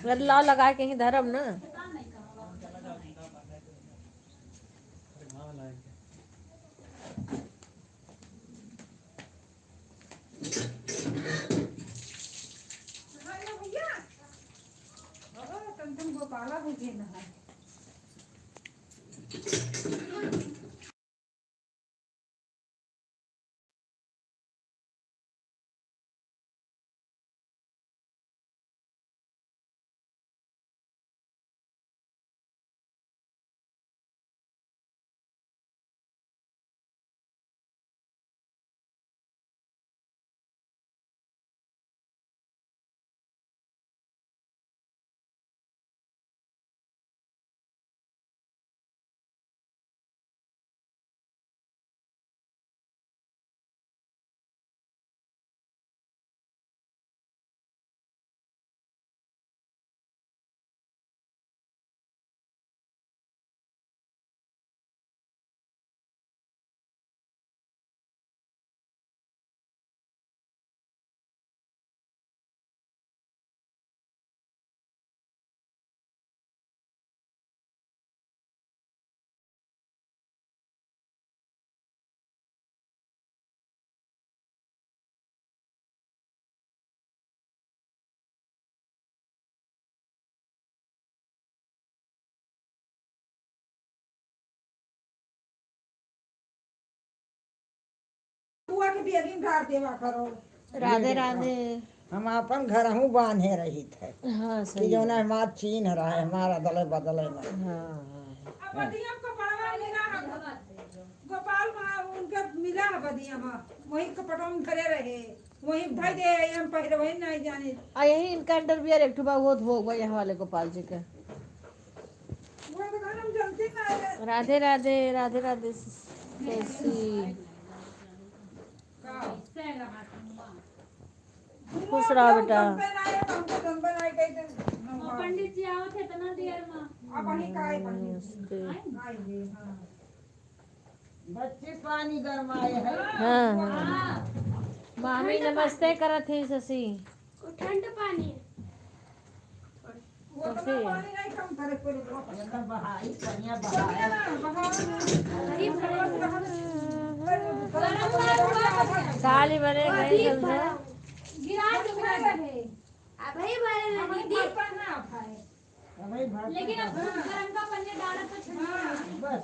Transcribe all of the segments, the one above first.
लाव लगा के ही धर्म ना। गोपाला के बेगिन ढार देवा करो। राधे राधे। हम अपन घर हूँ बांधे रही थे हाँ कि सही जो है। ना हमार चीन रहा है हमारा दले बदले में। हाँ गोपाल माँ उनका मिला है बदिया माँ वही कपड़ों में धरे रहे वही भाई दे हम पहले वही नहीं जाने यही इनका इंटरव्यू एक ठुबा वो होगा यहाँ वाले गोपाल जी का। वो तो घर हम जलती ना राधे राधे राधे राधे शशि। खुश रहो बेटा। पंडित जी आओ थे तना देर में अब वही काय पंडित बच्चे पानी गरमाए है। हाँ हाँ मामी नमस्ते करत थी शशि। ठंड पानी वो तो मैं पानी नहीं कम करे कोई एकदम बहाई पानिया बहाई साली बने गई जल्दी। गिरा रहे अभी भरे दीदी लेकिन अब गरम का पन्ने डाला तो ठंडा बस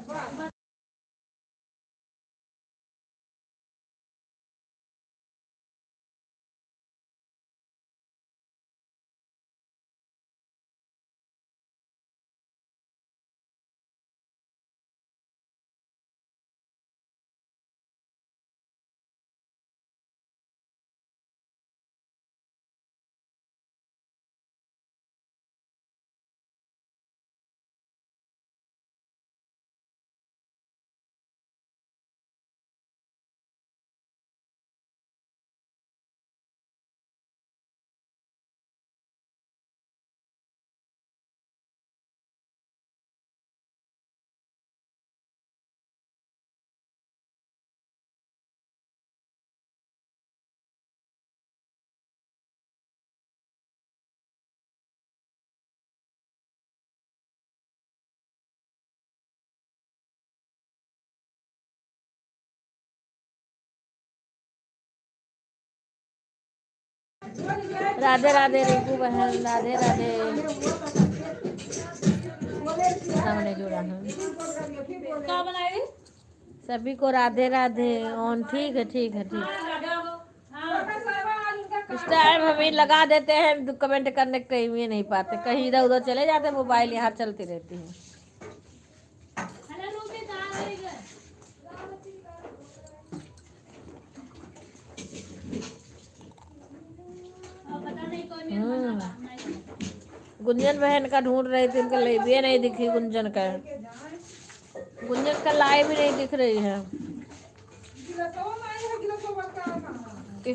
राधे राधे रिंकू बहन राधे राधे। सामने जुड़ा है क्या बनाई सभी को राधे राधे। ऑन ठीक है ठीक है ठीक है। इस टाइम हम ही लगा देते हैं कमेंट करने कहीं भी नहीं पाते कहीं इधर उधर चले जाते हैं मोबाइल यहाँ चलती रहती है। गुंजन बहन का ढूंढ रही थी उनका लाइव भी नहीं दिखी गुंजन का लाइव भी नहीं दिख रही है।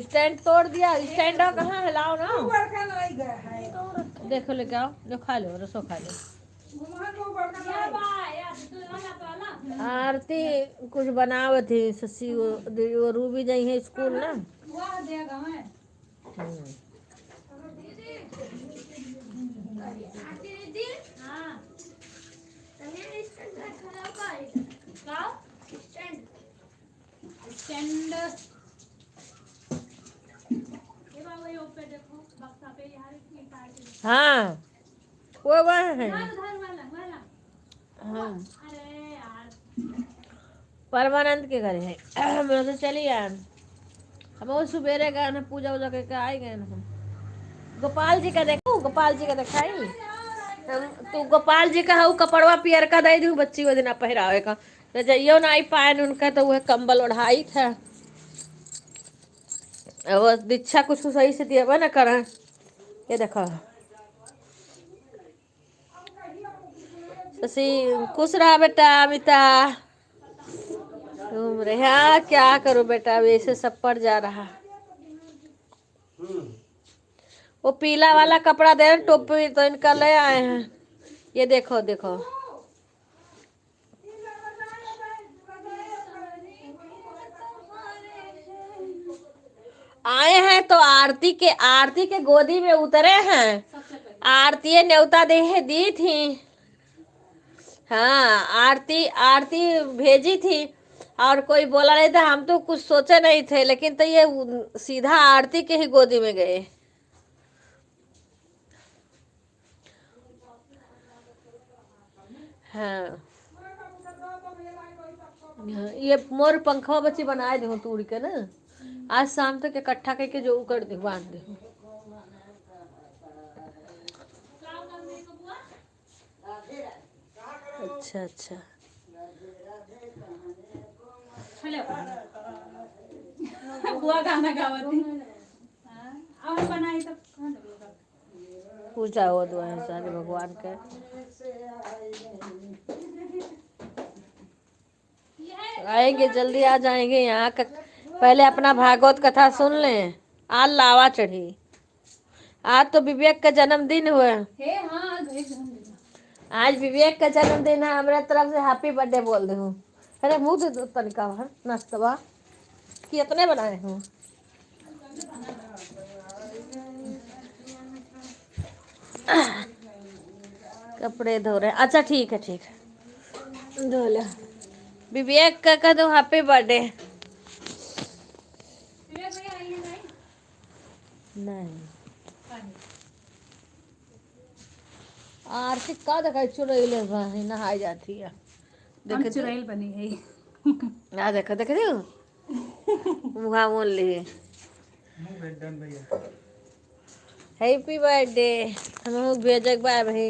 स्टैंड तोड़ दिया स्टैंड कहाँ है लाओ ना देखो लेके आओ जो खा लो रसो खा लो। आरती कुछ बनावे थी शशि वो रूबी गई है स्कूल ना। आरती दीदी हाँ तने स्टैंड रखा होगा का स्टैंड स्टैंड ये बाबा ये ऊपर देखो बक्सा पे यार इसकी काट हाँ वो वह है। उधर वाला वाला हाँ अरे यार परमानंद के घर है। मैं तो चली यार, हम वो सुबेरे गए ना, पूजा वूजा करके आए गए ना हम। गोपाल जी का देखो, गोपाल जी का दिखाई तो गोपाल जी का हऊ कपड़वा पियर का दे दी बच्ची वो दिन पहरावे का, तो जाइयो ना आई पाए उनका, तो वह कंबल ओढ़ाई था। वो दीक्षा कुछ सही से दिया ना करा। ये देखो शशि, खुश रहा बेटा। अमिता घूम रहे। हाँ क्या करो बेटा, अब ऐसे सब पड़ जा रहा। वो पीला वाला कपड़ा दे रहे, टोपी तो इनका ले आए हैं। ये देखो देखो, आए हैं तो आरती के गोदी में उतरे हैं। आरती न्योता दे दी थी। हाँ आरती आरती भेजी थी, और कोई बोला नहीं था। हम तो कुछ सोचे नहीं थे, लेकिन तो ये सीधा आरती के ही गोदी में गए। हाँ ये मोर पंखवा बच्ची बनाए दे तोड़ के ना, आज शाम तक इकट्ठा करके जो कर दे बांध दे। अच्छा अच्छा बुआ गाना गावती और बनाई तो पूजा हो दुआ है सारे भगवान के। आएंगे जल्दी, आ जाएंगे यहाँ का। पहले अपना भागवत कथा सुन लें। आज लावा चढ़ी, आज तो विवेक का जन्मदिन हुआ। हे हाँ जन्मदिन आज विवेक का जन्मदिन है, हमारे तरफ से हैप्पी बर्थडे बोल दे हूँ। अरे मुँह दे दो तनिका भर नाश्तवा कि इतने बनाए हूँ। कपड़े धो रहे, अच्छा ठीक है ठीक है, धो ले। विवेक का कह दो हैप्पी बर्थडे। नहीं आरती का देखा चुड़ैल नहाई जाती है। देखे चुड़ैल बनी है आ देखो देखे देखो मुहा मोल लिए। हैप्पी बर्थडे हम भेजक बा भाई।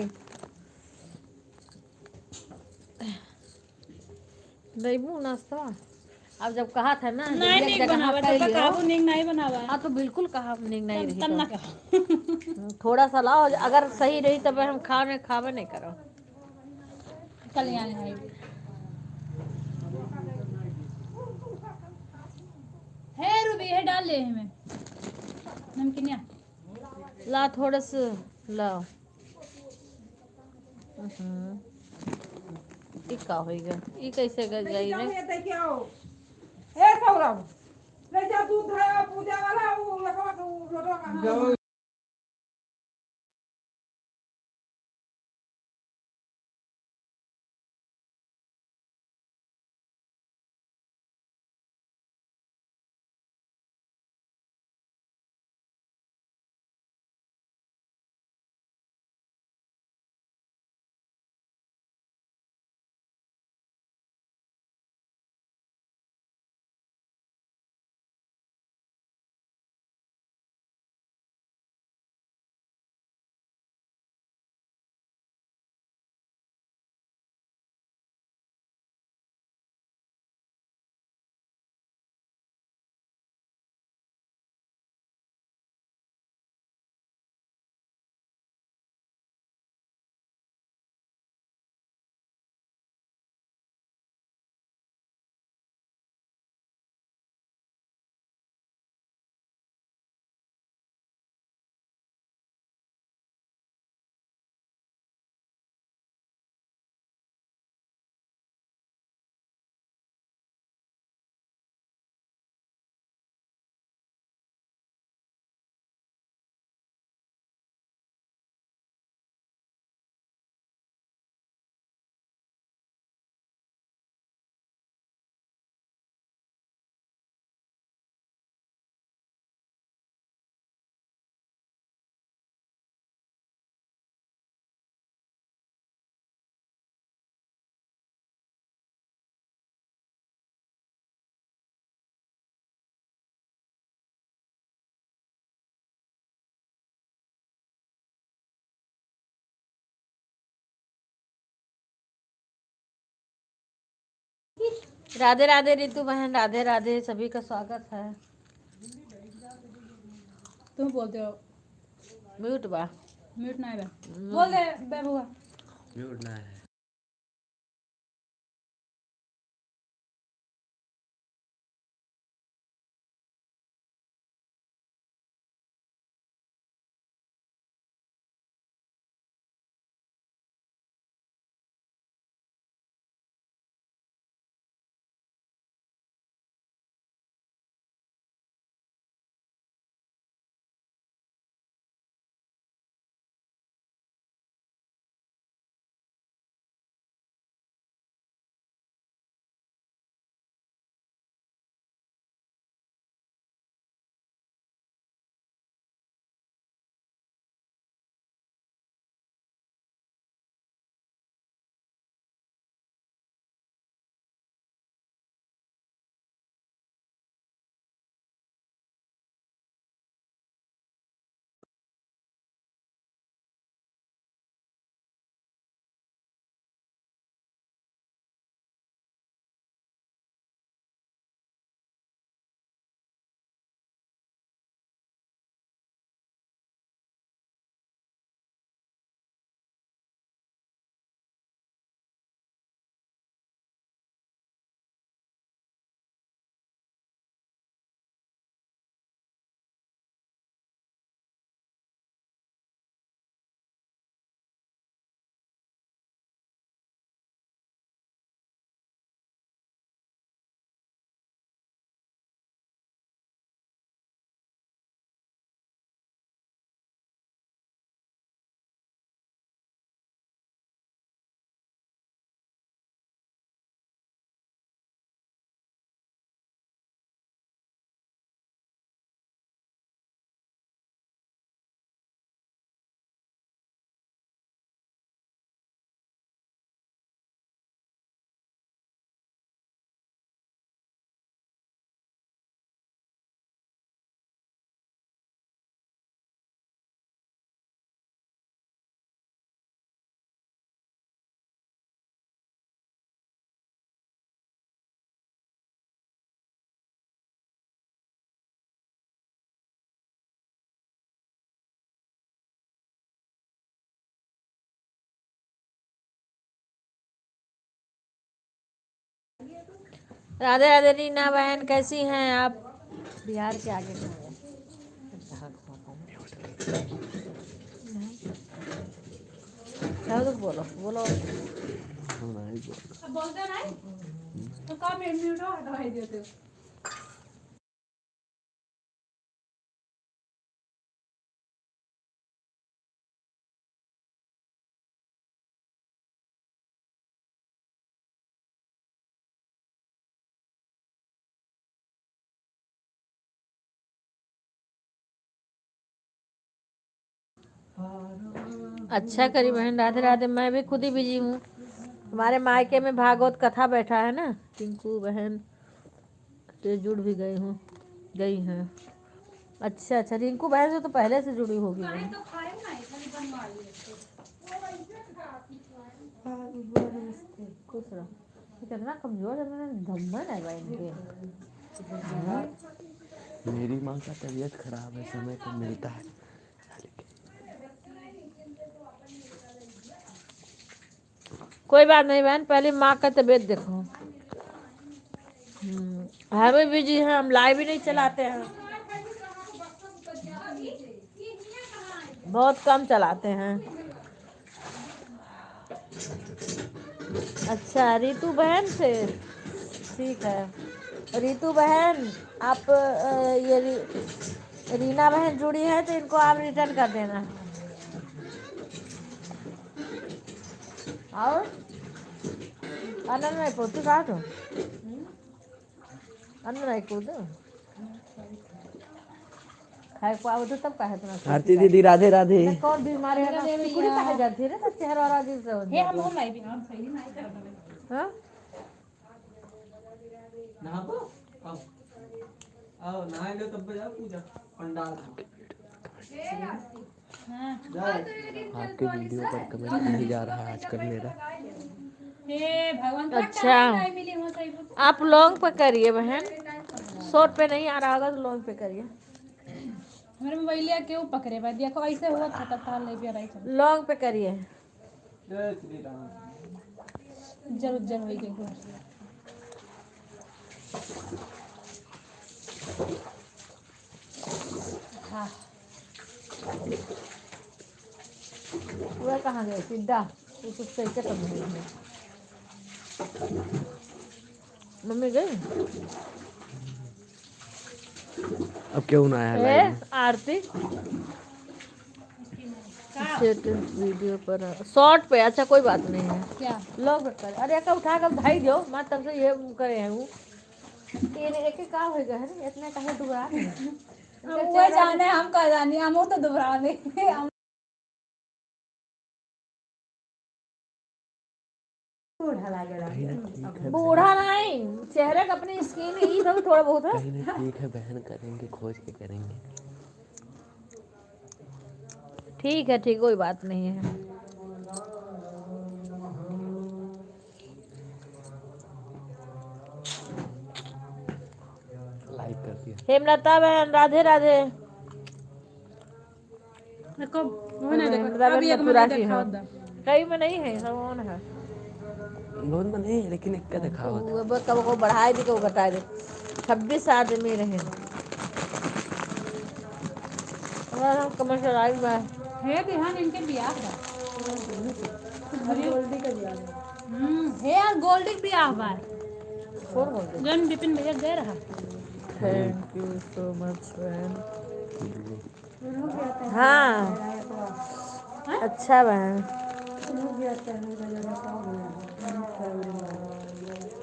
नहीं नाश्ता अब जब कहा था ना नहीं एक जगह बनावा कर तो लियो। काबू निंग नहीं बनावा हाँ तो बिल्कुल कहा नहीं नहीं रही तन्ना तो। का थोड़ा सा लाओ, अगर सही रही तब हम खावे नहीं करो। कल्याण है रूबी है डाल ले हमें नमकीनिया ला थोड़ा सा लाओ। ई का होइगा, ई कैसे गल जाई ने। ए सौरभ ले जा दूध है पूजा वाला वो लगा राधे राधे रितु बहन, राधे राधे, सभी का स्वागत है। तुम बोलते हो म्यूट बा। म्यूट ना है बे। बोल दे बे बुआ। म्यूट ना है। राधे राधे रीना बहन, कैसी हैं आप? बिहार के आगे कहाँ है? चलो तो बोलो बोलो। अब बोलते नहीं तो कब म्यूट हो हटवाई देते हो। अच्छा करी बहन, राधे राधे। मैं भी खुद ही बिजी हूँ। हमारे मायके में भागवत कथा बैठा है ना, टिंकू बहन से जुड़ भी गई हैं। अच्छा अच्छा, रिंकू बहन से तो पहले से जुड़ी होगी बहन। तो खाए ना खाली बनवा लिए। खुश रहो। कितना कमजोर है, मैंने धम्मन है बहन के। मेरी माँ का तबीयत खराब है, समय तो मिलता है। कोई बात नहीं बहन, पहले माँ का तबीयत देखो। हम भी बिजी हैं, हम लाइव भी नहीं चलाते हैं, बहुत कम चलाते हैं। अच्छा रितु बहन से, ठीक है। रितु बहन आप रीना बहन जुड़ी है तो इनको आप रिटर्न कर देना। और अनन में पोती काट अन्न नहीं कूद खाए पाओ तो तब कहे तना। आरती दीदी राधे राधे। कौन बीमारी है ना, कुड़ी कहे जाती है ना, चेहरा और अजीब से हो हे हम जाता हो मैं भी हम सही नहीं कर रहे। है। हाँ? नहाबो आओ आओ नहा लो तब जाओ पूजा पंडाल हां जाओ। आपके वीडियो पर कमेंट नहीं जा रहा है आजकल मेरा। हे भगवान तो अच्छा। टाइम मिली हो सही को। आप लॉन्ग पे करिए बहन, शॉर्ट पे नहीं आ रहा होगा तो लॉन्ग पे करिए। हमारे मोबाइलिया क्यों पकड़े भाई, देखो ऐसे हुआ था तब ताल ले पे रही था। लॉन्ग पे करिए। जय श्री राम। जरूर जरूर होई गई। हाँ वह कहाँ गए सीधा, वो कुछ कैसे कर रही है मम्मी गई। अब क्यों ना आया ए लाइव में? आरती वीडियो पर शॉर्ट पे, अच्छा कोई बात नहीं है। क्या लॉन्ग पे कर, अरे का उठा कर भाई दो मैं तब से ये करे हैं वो तेरे एक का हो गया है इतने कहे दुआ वो जाने हम कह जानी हम तो दोबारा हम कहीं ना ठीक है, बूढ़ा नहीं, चेहरे का अपनी स्किन ही तो थोड़ा बहुत है। कहीं ना ठीक है बहन, करेंगे खोज के करेंगे। ठीक है ठीक, कोई बात नहीं है। लाइक कर दिया। हेमलता बहन राधे राधे। देखो वो ना देखो हेमलता अब बहन एक मथुरा मिनट की देखा है, होता कई में नहीं है, सब ऑन है। बहुत में नहीं, लेकिन एक का दिखा हुआ था। वो कब को बढ़ाए दे को घटाए दे, 26 आदमी रहे। हमारा हम कमर्शियल आई बा है बिहान इनके बियाह था। गोल्डी का बियाह है यार, गोल्डी का बियाह बा। कौन बोलते। जन विपिन भैया दे रहा। थैंक यू सो मच बहन। हाँ अच्छा बहन।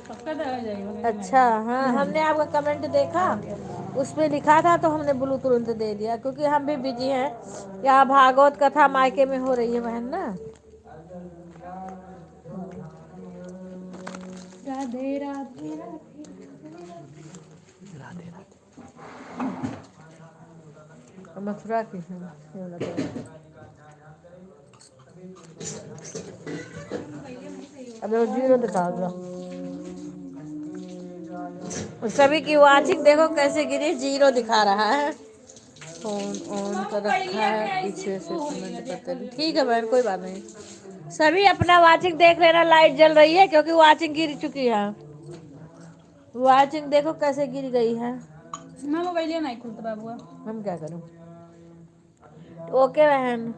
पक्का दे जाएगा। अच्छा हाँ, हमने आपका कमेंट देखा, उसमें लिखा था तो हमने ब्लू तुरंत दे दिया, क्योंकि हम भी बिजी हैं। यहाँ भागवत कथा मायके में हो रही है बहन ना। राधे राधे राधे राधे। मथुरा की है। अब वो जीरो दिखा दो। सभी की वाचिंग देखो कैसे गिरी, जीरो दिखा रहा है। फोन ऑन कर रखा है, पीछे से कमेंट करते हैं। ठीक है बहन कोई बात नहीं, सभी अपना वाचिंग देख लेना। लाइट जल रही है क्योंकि वाचिंग गिर चुकी है। वाचिंग देखो कैसे गिर गई है। मैं मोबाइल नहीं खुलता बाबू। हम क्या करूं। ओके बहन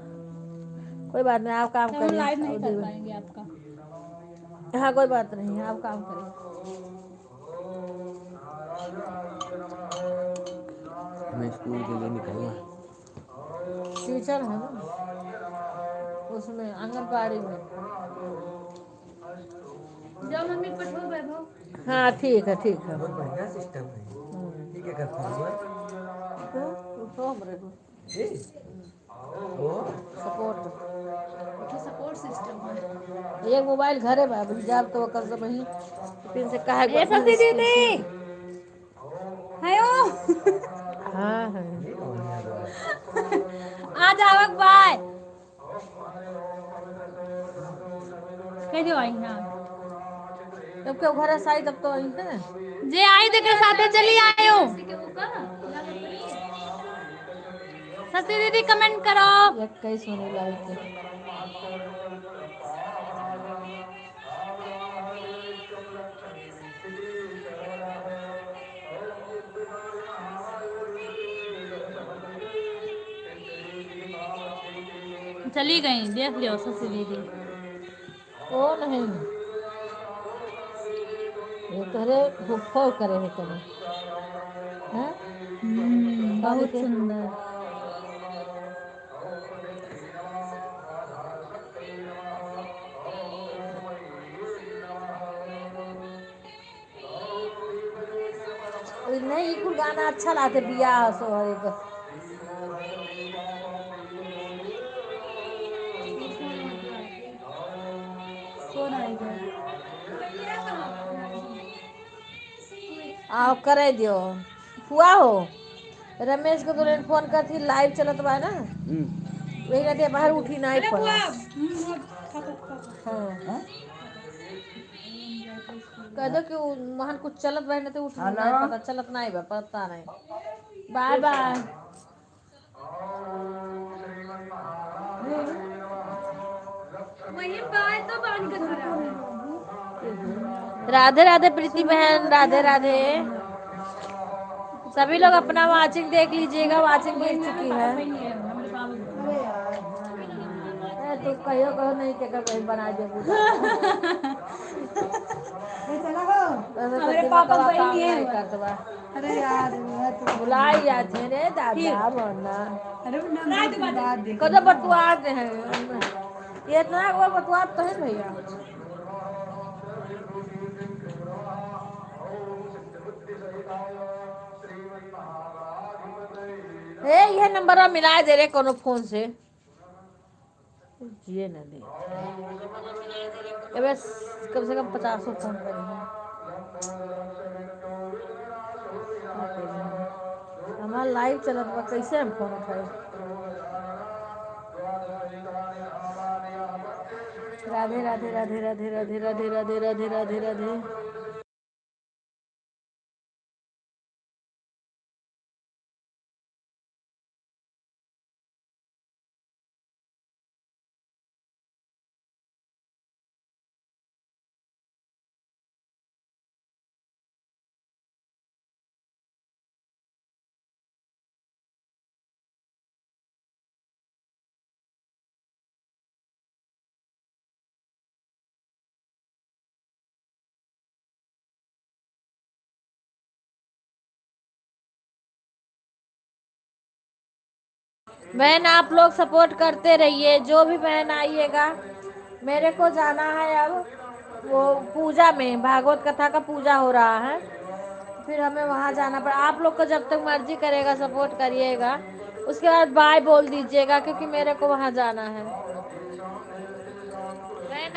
कोई बात नहीं, आप काम हम करिए। लाइव नहीं कर पाएंगे आपका। हाँ कोई बात नहीं है, आप काम करिए। मैं स्कूल के लिए निकलना। ट्यूशन है ना उसमें, आंगनबाड़ी में। जाओ मम्मी पठो वैभव। हाँ ठीक है ठीक है। बहुत बढ़िया सिस्टम है। ठीक है करता हूँ सपोर्ट सपोर्ट सिस्टम है। एक मोबाइल घरे बा जाब तो कर सब वही पिन से कहा ए सती दीदी हायो हाँ है। आ जावक बाय कह दियो आई हां तब क्यों घर साई तब तो वही है। जे आई देखे साथे चली आयो। सती दीदी कमेंट करो। 21 होने लायक है। चली गई देख लियो सती दीदी। ओ नहीं ये करे फुफो करे है करे हैं। बहुत सुंदर। नहीं कुल गाना अच्छा लाते बियाह सो हर एक। कौन आएगा। आओ करे दियो हुआ हो। रमेश को तुरंत फोन कर थी, लाइव चलत बा ना वही कहते बाहर उठी नहीं पड़ा। हाँ कह दो कि वहाँ कुछ चलत बहने तो उठ नहीं पता चलत नहीं बा पता नहीं। Bye bye. राधे राधे प्रीति बहन, राधे राधे। सभी लोग अपना वाचिंग देख लीजिएगा, वाचिंग गिर चुकी है। तो कहो कहो नहीं के कहीं बना दे मेरे पापा बहन ये कर दबा। अरे यार बुलाई जाते हैं रे दादा वरना अरे कदो बतुआते हैं ये इतना वो बतुआत तो है भैया। ए ये नंबर मिला दे रे कोनो फोन से ये ना दे ये बस कम से कम 50 फोन करेंगे। हमारा लाइव चलत बा कैसे हम फोन उठाए। राधे राधे राधे राधे राधे राधे राधे राधे राधे राधे। बहन आप लोग सपोर्ट करते रहिए, जो भी बहन आइएगा। मेरे को जाना है अब वो पूजा में, भागवत कथा का पूजा हो रहा है, फिर हमें वहाँ जाना पड़ा। आप लोग को जब तक मर्जी करेगा सपोर्ट करिएगा, उसके बाद बाय बोल दीजिएगा क्योंकि मेरे को वहाँ जाना है।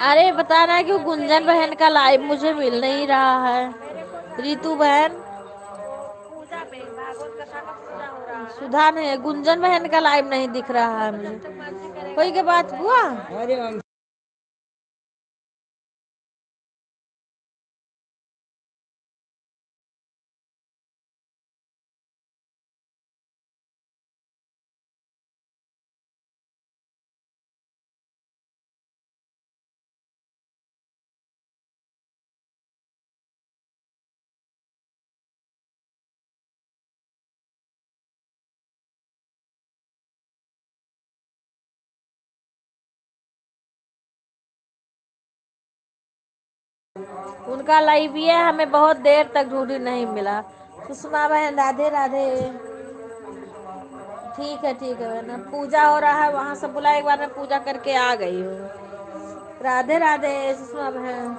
अरे बता रहा है कि गुंजन बहन का लाइव मुझे मिल नहीं रहा है। रितु बहन पूजा में, भागवत कथा का पूजा हो रहा है। सुधा नहीं, गुंजन बहन का लाइव नहीं दिख रहा है मुझे। कोई के बात हुआ? उनका लाइव है, हमें बहुत देर तक ढूंढी नहीं मिला। सुषमा बहन राधे राधे। ठीक है बहन, पूजा हो रहा है वहाँ से बुला, एक बार मैं पूजा करके आ गई हूँ। राधे राधे सुषमा बहन।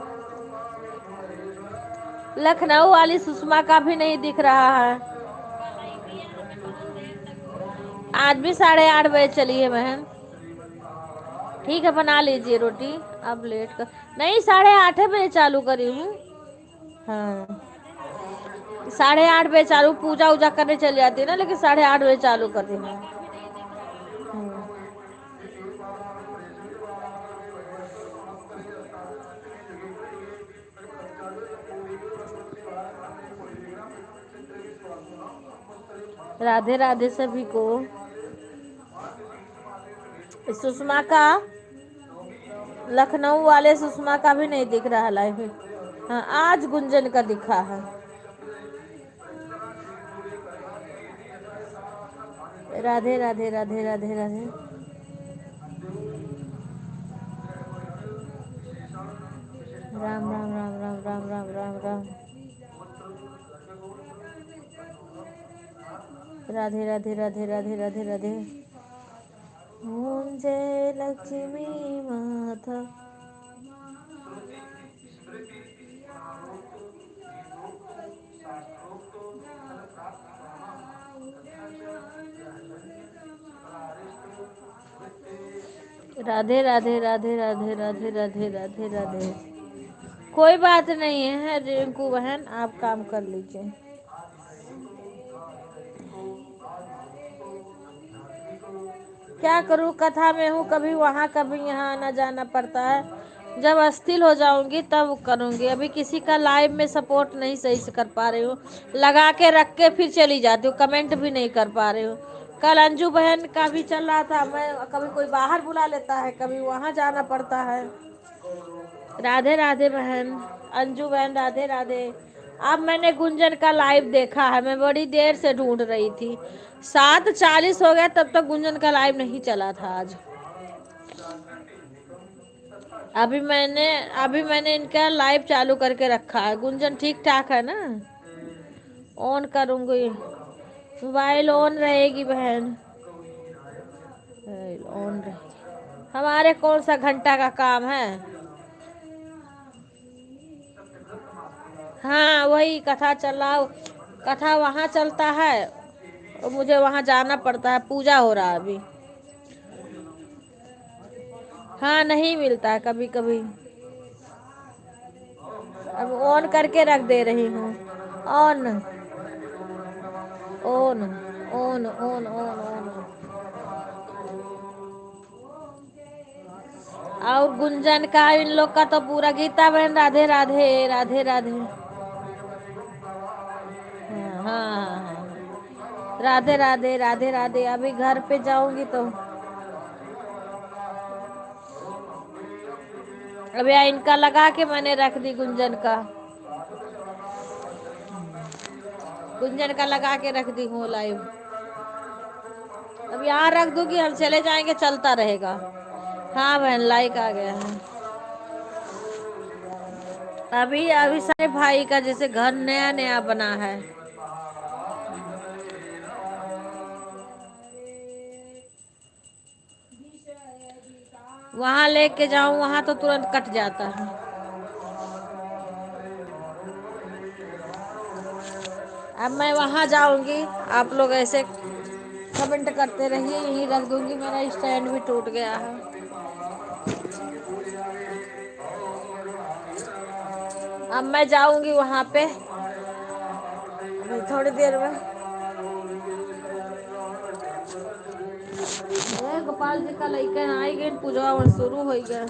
लखनऊ वाली सुषमा का भी नहीं दिख रहा है। आज भी 8:30 बजे चली है बहन। ठीक है बना लीजिए रोटी, अब लेट कर नहीं 8:30 बजे चालू करी हूँ। हाँ 8:30 बजे चालू, पूजा उजा करने चली जाती है ना, लेकिन 8:30 बजे चालू कर दी हूँ। राधे राधे सभी को। सुषमा का, लखनऊ वाले सुषमा का भी नहीं दिख रहा लाइव। हाँ आज गुंजन का दिखा है। राधे राधे राधे राधे राधे। राम राम राम राम राम राम राम राम। राधे राधे राधे राधे राधे राधे। जय लक्ष्मी माता। राधे राधे राधे राधे राधे राधे राधे राधे। कोई बात नहीं है रिंकू बहन, आप काम कर लीजिए। क्या करूँ, कथा में हूँ, कभी वहाँ कभी यहाँ आना जाना पड़ता है। जब अस्थिर हो जाऊंगी तब करूंगी। अभी किसी का लाइव में सपोर्ट नहीं सही से कर पा रही हूँ, लगा के रख के फिर चली जाती हूँ, कमेंट भी नहीं कर पा रही हूँ। कल अंजू बहन का भी चल रहा था, मैं कभी कोई बाहर बुला लेता है, कभी वहाँ जाना पड़ता है। राधे राधे बहन, अंजू बहन राधे राधे। अब मैंने गुंजन का लाइव देखा है, मैं बड़ी देर से ढूंढ रही थी, 7:40 हो गया तब तक गुंजन का लाइव नहीं चला था आज। अभी मैंने इनका लाइव चालू करके रखा है। गुंजन ठीक ठाक है ना? ऑन करूंगी, मोबाइल ऑन रहेगी बहन, ऑन रहेगी। हमारे कौन सा घंटा का काम है। हाँ वही कथा चला, कथा वहाँ चलता है और मुझे वहाँ जाना पड़ता है, पूजा हो रहा है अभी। हाँ नहीं मिलता है कभी कभी। अब ऑन करके रख दे रही हूँ। On on on on on on. और गुंजन का इन लोग का तो पूरा, गीता बहन राधे राधे राधे राधे। हाँ हाँ हाँ, राधे राधे राधे राधे। अभी घर पे जाऊंगी तो अभी इनका लगा के मैंने रख दी, गुंजन का लगा के रख दी हूँ लाइव। अब यहाँ रख दूंगी, हम चले जाएंगे, चलता रहेगा। हाँ बहन लाइक आ गया है। अभी अभी सारे भाई का जैसे घर नया नया बना है। वहां लेके जाऊं, वहां तो तुरंत कट जाता है। अब मैं वहां जाऊंगी, आप लोग ऐसे कमेंट करते रहिए, यहीं रख दूंगी। मेरा स्टैंड भी टूट गया है। अब मैं जाऊंगी वहां पे थोड़ी देर में। गोपाल जी का लइका आई गए, पूजा शुरू हो गया।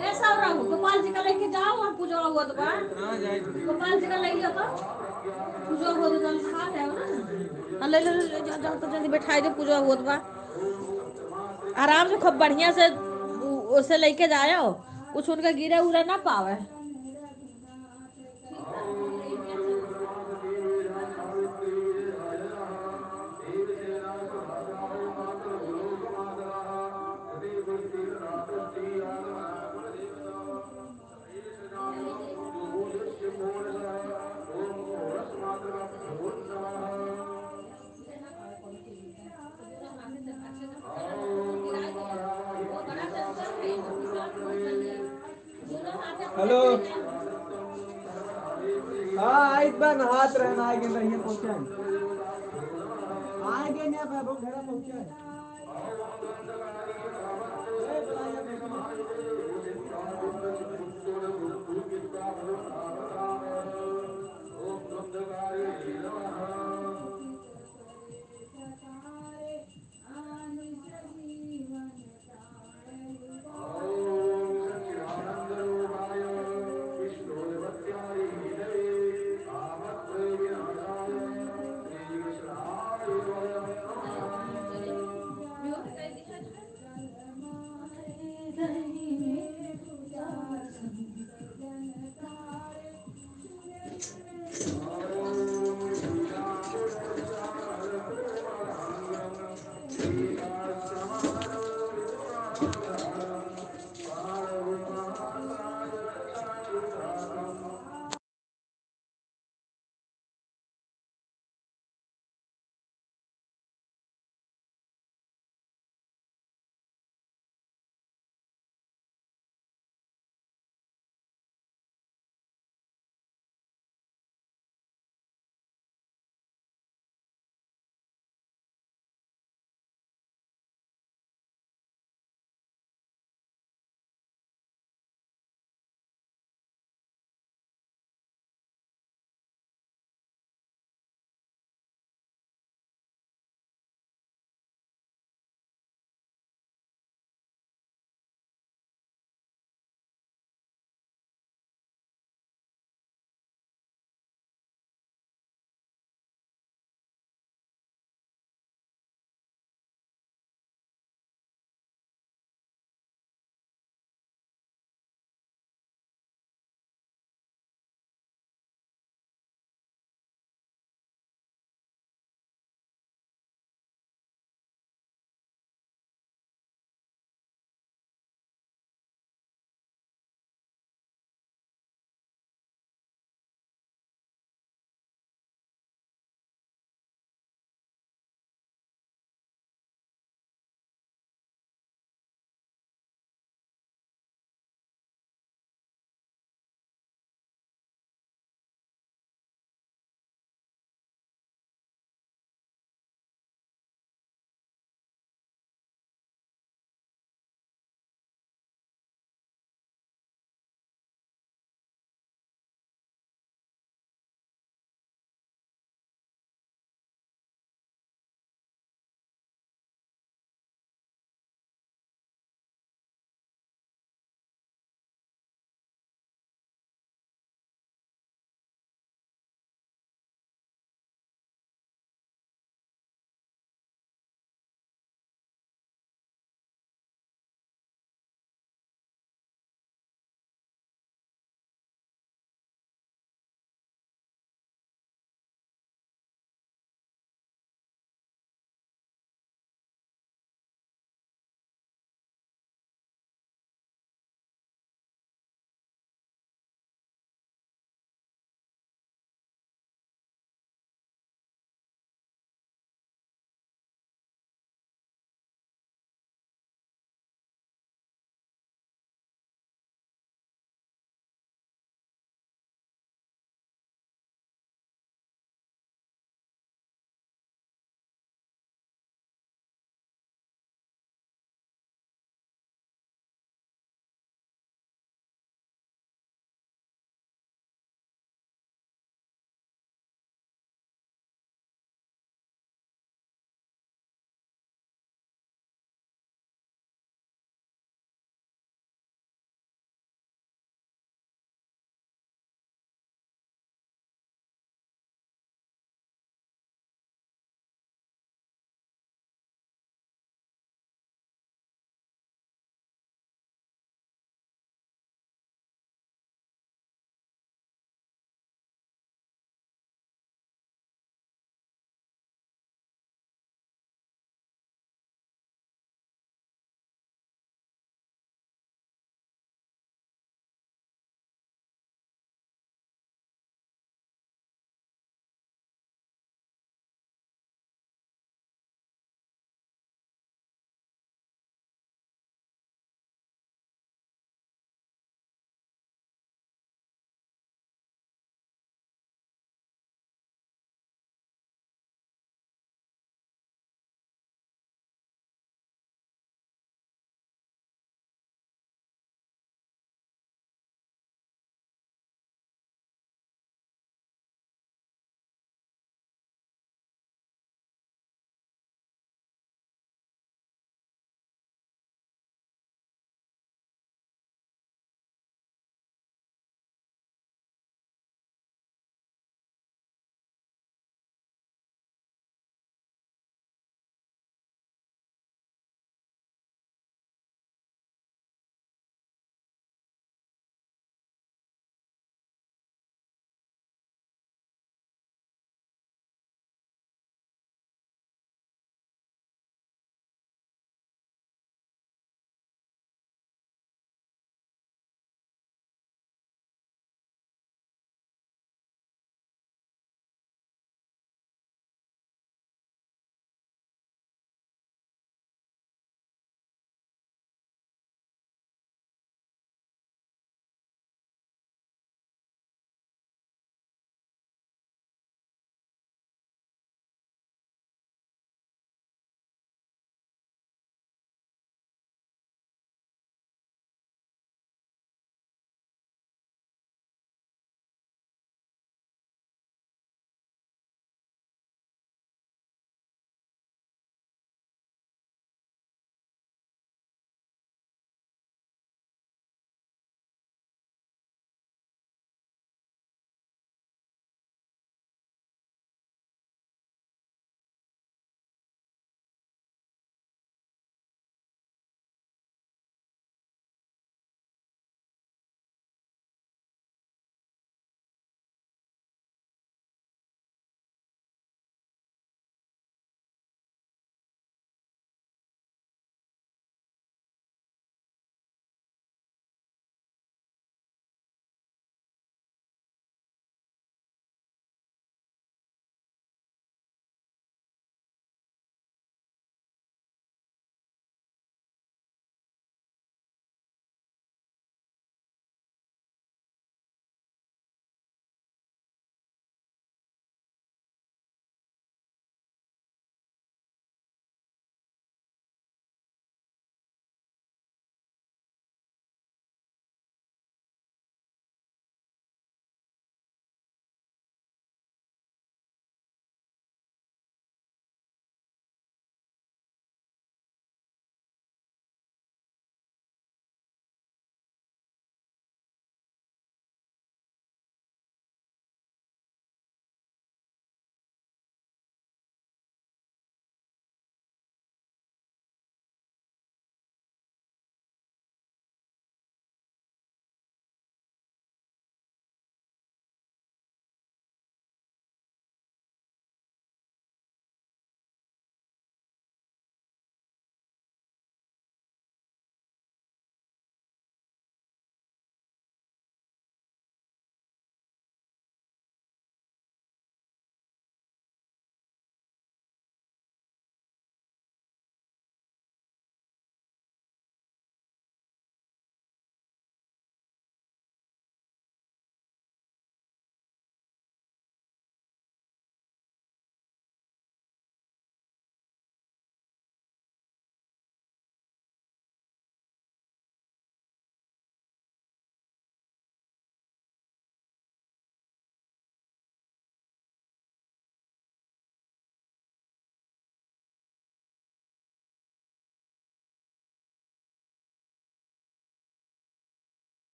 ऐसा हो रहा, गोपाल जी का लेके जाओ और पूजा हुआ तो गोपाल जी का ले लियो तो पूजा हुआ तो जल्दी खा जाओ ना। ले ले ले जाओ तो जल्दी बैठाई दे, पूजा हुआ तो आराम से खूब बढ़िया से उसे लेके जाओ, कुछ उनका गिरे उरे ना पावे। हेलो हाँ एक बार हाथ रहना आगे नहीं पहुंचा आगे नहीं बहुत घर पहुंचा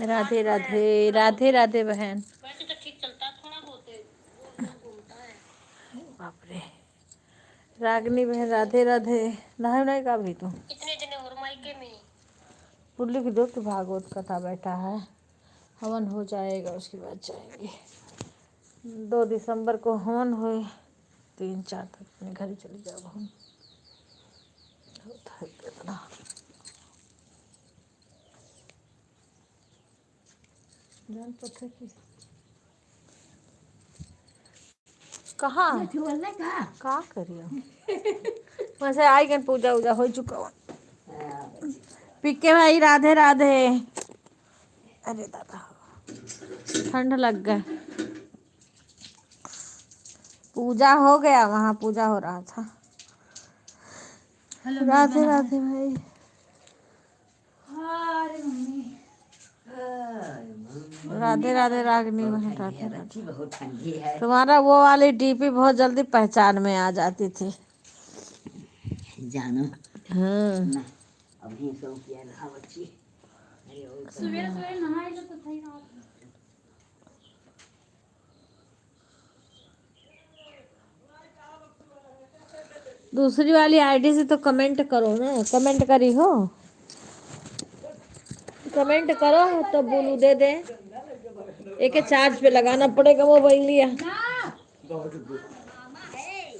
राधे राधे राधे राधे बहन। बाप रे रागनी बहन राधे राधे। नहा नहीं का भी तो पुल्ली की दो तो भागवत कथा बैठा है, हवन हो जाएगा उसके बाद जाएंगे। 2 दिसंबर को हवन हुए, 3-4 तक अपने घर ही चली जाओ हम। होता है कितना जान पता की कहाँ का करियो वैसे आई गए पूजा उजा हो चुका हो। पिक्के भाई राधे राधे। अरे दादा ठंड लग गए। पूजा हो गया, वहाँ पूजा हो रहा था। राधे राधे भाई। अरे मम्मी राधे राधे रागनी बहन राधे राधे। बहुत ठंडी है। तुम्हारा वो वाली डीपी बहुत जल्दी पहचान में आ जाती थी। जानो हाँ अभी सो किया रहा बच्ची। सवेरे सवेरे नहाए लो तो सही रात में। दूसरी वाली आईडी से तो कमेंट करो ना, कमेंट करी हो, कमेंट करो तो बोलू दे दे। एक चार्ज पे लगाना पड़ेगा वो मोबाइल लिया।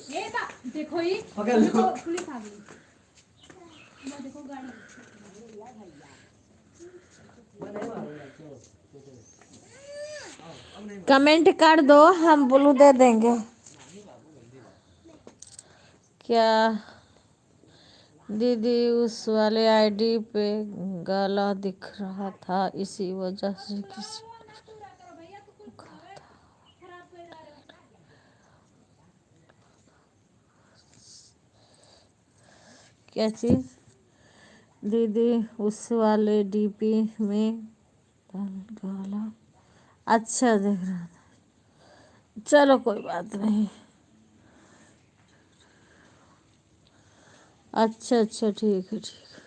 ये देखो ये पकड़ लो। देखो पुलिस आ गई। वो देखो गाड़ी। कमेंट कर दो, हम ब्लू दे देंगे। क्या दीदी उस वाले आईडी पे गाला दिख रहा था, इसी वजह से किसी क्या चीज दीदी उस वाले डीपी में गाला अच्छा दिख रहा था। चलो कोई बात नहीं। अच्छा अच्छा ठीक है ठीक है।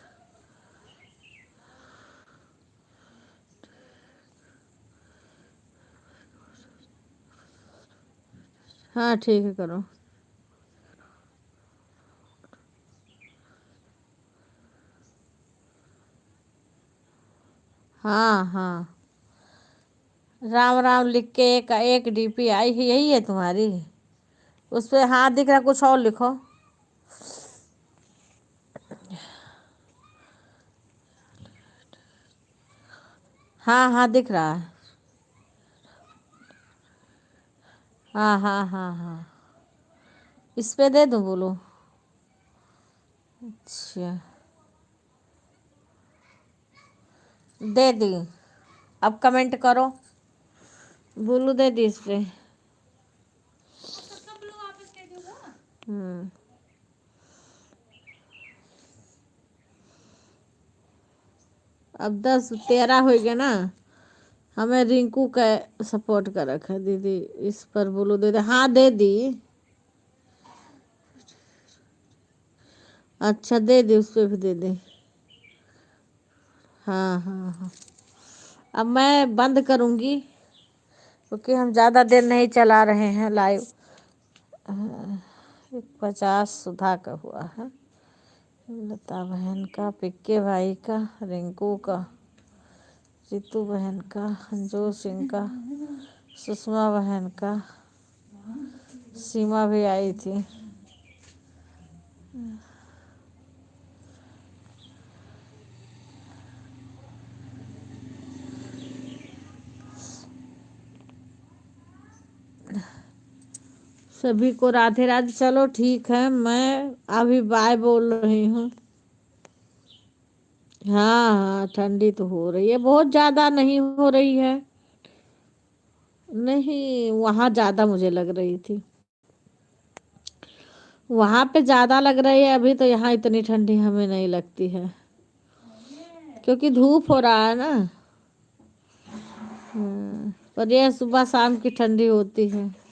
हाँ ठीक है करो। हाँ हाँ राम राम लिख के एक डीपी आई है, यही है तुम्हारी? उस पे हाँ दिख रहा, कुछ और लिखो। हाँ हाँ दिख रहा है। हाँ हाँ हाँ हाँ इस पे दे दूँ बोलो? अच्छा दे दी। अब कमेंट करो, बोलू दे दी इस पे। सब लोग वापस कह दो वो। अब 10-13 हो गया ना। हमें रिंकू का सपोर्ट कर रखा है दीदी, इस पर बोलो दे दे। हाँ दे दी। अच्छा दे दी, उस पर भी दे दे। हाँ हाँ हाँ अब मैं बंद करूँगी क्योंकि हम ज़्यादा देर नहीं चला रहे हैं लाइव। 50 सुधा का हुआ है, लता बहन का, पिक्के भाई का, रिंकू का, रितु बहन का, अंजू सिंह का, सुषमा बहन का, सीमा भी आई थी। सभी को राधे राधे। चलो ठीक है, मैं अभी बाय बोल रही हूँ। हाँ हाँ ठंडी तो हो रही है, बहुत ज़्यादा नहीं हो रही है। नहीं वहाँ ज़्यादा मुझे लग रही थी, वहाँ पे ज़्यादा लग रही है। अभी तो यहाँ इतनी ठंडी हमें नहीं लगती है क्योंकि धूप हो रहा है ना। पर यह सुबह शाम की ठंडी होती है।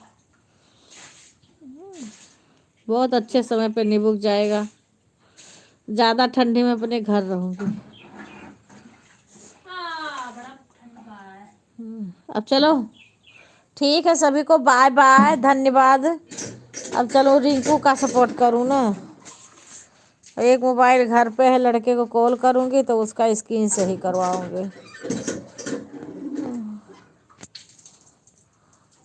बहुत अच्छे समय पे निबुक जाएगा। ज़्यादा ठंडी में अपने घर रहूँगी। हाँ बड़ा ठंडी अब चलो ठीक है, सभी को बाय बाय, धन्यवाद। अब चलो रिंकू का सपोर्ट करूँ ना। एक मोबाइल घर पे है, लड़के को कॉल करूँगी तो उसका स्क्रीन से ही करवाऊँगी।